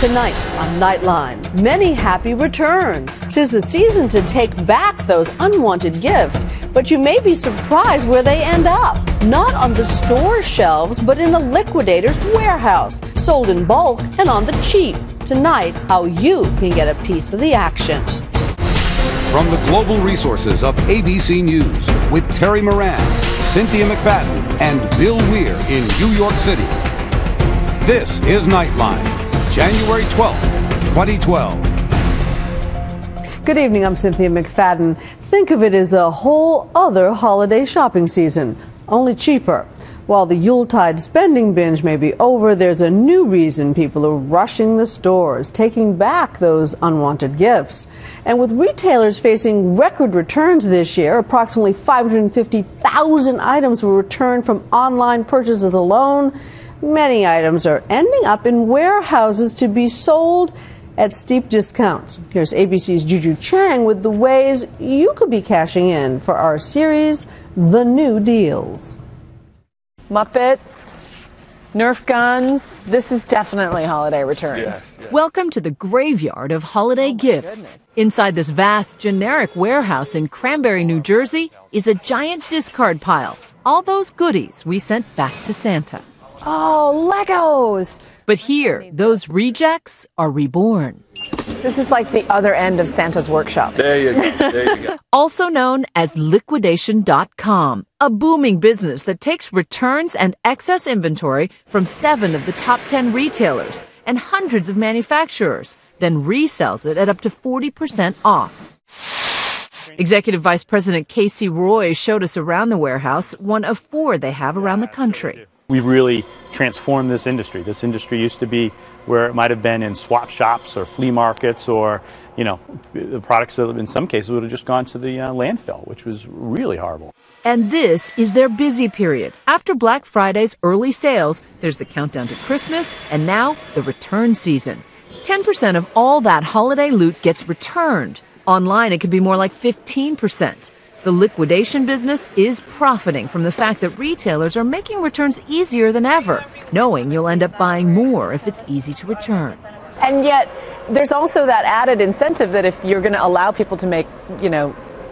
Tonight on Nightline, many happy returns. 'Tis the season to take back those unwanted gifts, but you may be surprised where they end up. Not on the store shelves, but in a liquidator's warehouse, sold in bulk and on the cheap. Tonight, how you can get a piece of the action. From the global resources of ABC News, with Terry Moran, Cynthia McFadden, and Bill Weir in New York City. This is Nightline, January 12th, 2012. Good evening, I'm Cynthia McFadden. Think of it as a whole other holiday shopping season, only cheaper. While the Yuletide spending binge may be over, there's a new reason people are rushing the stores, taking back those unwanted gifts. And with retailers facing record returns this year, approximately 550,000 items were returned from online purchases alone. Many items are ending up in warehouses to be sold at steep discounts. Here's ABC's Juju Chang with the ways you could be cashing in for our series, The New Deals. Muppets, Nerf guns. This is definitely holiday return. Yes. Welcome to the graveyard of holiday gifts. Inside this vast, generic warehouse in Cranberry, New Jersey, is a giant discard pile. All those goodies we sent back to Santa. Oh, Legos! But here, those rejects are reborn. This is like the other end of Santa's workshop. There you go. There you go. Also known as Liquidation.com, a booming business that takes returns and excess inventory from 7 of the top 10 retailers and hundreds of manufacturers, then resells it at up to 40% off. Executive Vice President Casey Roy showed us around the warehouse, one of 4 they have around the country. We've really transformed this industry. This industry used to be where it might have been in swap shops or flea markets, or, the products that in some cases would have just gone to the landfill, which was really horrible. And this is their busy period. After Black Friday's early sales, there's the countdown to Christmas, and now the return season. 10% of all that holiday loot gets returned. Online, it can be more like 15%. The liquidation business is profiting from the fact that retailers are making returns easier than ever, knowing you'll end up buying more if it's easy to return. And yet, there's also that added incentive that if you're going to allow people to make,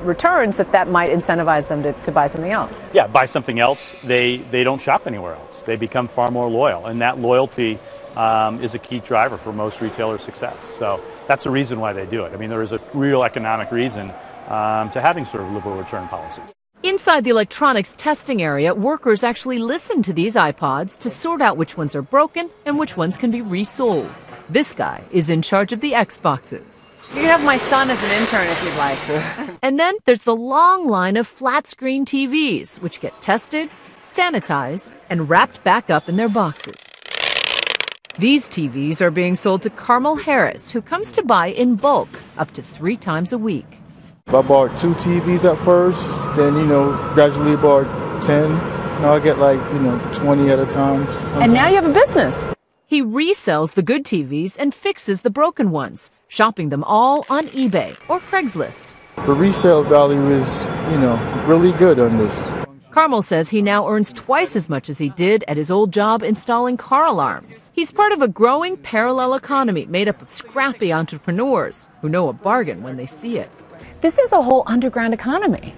returns, that might incentivize them to buy something else. Yeah, buy something else. They don't shop anywhere else. They become far more loyal, and that loyalty is a key driver for most retailers' success. So that's the reason why they do it. I mean, there is a real economic reason to having sort of liberal return policies. Inside the electronics testing area, workers actually listen to these iPods to sort out which ones are broken and which ones can be resold. This guy is in charge of the Xboxes. You can have my son as an intern if you'd like. And then there's the long line of flat-screen TVs, which get tested, sanitized, and wrapped back up in their boxes. These TVs are being sold to Carmel Harris, who comes to buy in bulk, up to 3 times a week. I bought 2 TVs at first, then, gradually bought 10. Now I get 20 at a time. And now you have a business. He resells the good TVs and fixes the broken ones, shopping them all on eBay or Craigslist. The resale value is, really good on this. Carmel says he now earns twice as much as he did at his old job installing car alarms. He's part of a growing parallel economy made up of scrappy entrepreneurs who know a bargain when they see it. This is a whole underground economy.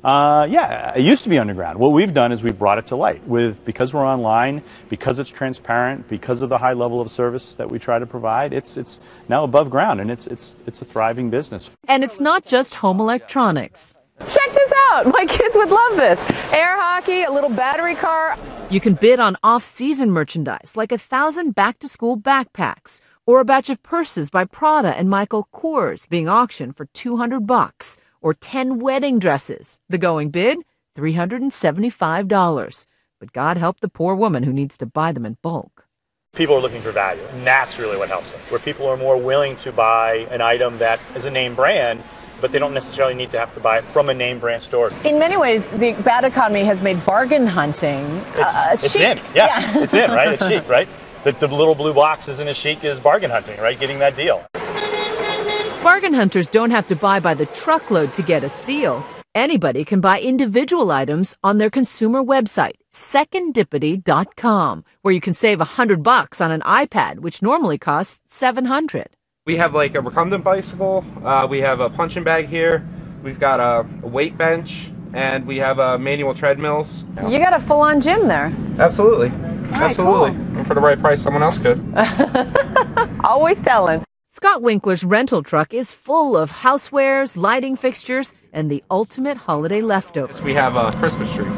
Yeah, it used to be underground. What we've done is we've brought it to light because we're online, because it's transparent, because of the high level of service that we try to provide. It's now above ground, and it's a thriving business. And it's not just home electronics. Check this out. My kids would love this. Air hockey, a little battery car. You can bid on off-season merchandise like 1,000 back-to-school backpacks or a batch of purses by Prada and Michael Kors being auctioned for $200, or 10 wedding dresses. The going bid, $375. But God help the poor woman who needs to buy them in bulk. People are looking for value, and that's really what helps us, where people are more willing to buy an item that is a name brand, but they don't necessarily need to have to buy it from a name brand store. In many ways, the bad economy has made bargain hunting it's chic. in. Yeah, it's in, right? It's chic, right? The little blue box isn't as chic as bargain hunting, right? Getting that deal. Bargain hunters don't have to buy by the truckload to get a steal. Anybody can buy individual items on their consumer website, Secondipity.com, where you can save $100 on an iPad, which normally costs $700. We have like a recumbent bicycle, we have a punching bag here, we've got a weight bench, and we have manual treadmills. You got a full-on gym there. Absolutely. right, Absolutely. cool. And for the right price, someone else could. Always selling. Scott Winkler's rental truck is full of housewares, lighting fixtures, and the ultimate holiday leftovers. We have Christmas trees,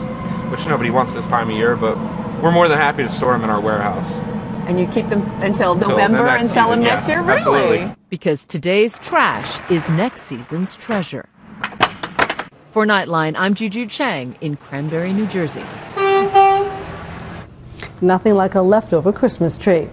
which nobody wants this time of year, but we're more than happy to store them in our warehouse. And you keep them until Till the November next and sell them season, next yes, year? Really? absolutely. Because today's trash is next season's treasure. For Nightline, I'm Juju Chang in Cranberry, New Jersey. Nothing like a leftover Christmas tree.